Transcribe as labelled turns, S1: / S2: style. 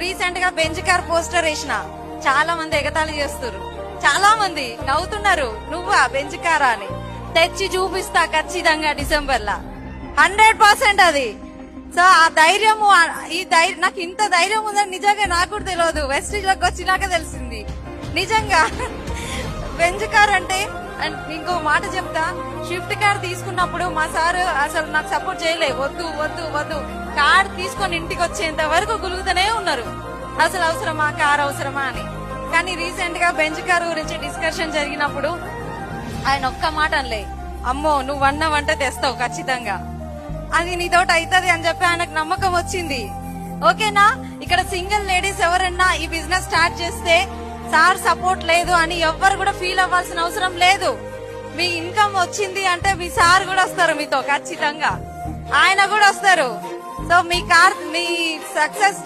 S1: Recent గా bench car poster వేసిన, చాలా మంది ఎగతాళి చేస్తారు, చాలా మంది నవ్వుతున్నారు, నువ్వా బెంచ్ కారా అని. తెచ్చి చూపిస్తా ఖచ్చితంగా డిసెంబర్ లా 100% అది. సో ఆ ధైర్యము, ఈ ధైర్యం, నాకు ఇంత ధైర్యం ఉందని నిజంగా నాకు కూడా తెలియదు, వెస్టీజ్ లోకి వచ్చినాక తెలిసింది నిజంగా. బెంచ్ కార్ అంటే, ఇంకో మాట చెప్తా, షిఫ్ట్ కార్ తీసుకున్నప్పుడు మా సార్ అసలు నాకు సపోర్ట్ చేయలే, వద్దు వద్దు వద్దు, కార్ తీసుకొని ఇంటికి వచ్చేంత వరకు గులుగుతూనే ఉన్నారు, అసలు అవసరమా కార్ అవసరమా అని. కానీ రీసెంట్ గా బెంచ్ కార్ గురించి డిస్కషన్ జరిగినప్పుడు ఆయన ఒక్క మాట అనలే, అమ్మో నువ్వు అన్నవంటే తెస్తావు ఖచ్చితంగా, అది నీతోటి అవుతుంది అని చెప్పి ఆయనకు నమ్మకం వచ్చింది. ఓకేనా, ఇక్కడ సింగిల్ లేడీస్ ఎవరన్నా ఈ బిజినెస్ స్టార్ట్ చేస్తే సార్ సపోర్ట్ లేదు అని ఎవ్వరు కూడా ఫీల్ అవ్వాల్సిన అవసరం లేదు. మీ ఇన్కమ్ వచ్చింది అంటే మీ సార్ కూడా వస్తారు మీతో ఖచ్చితంగా, ఆయన కూడా వస్తారు. సో మీ సక్సెస్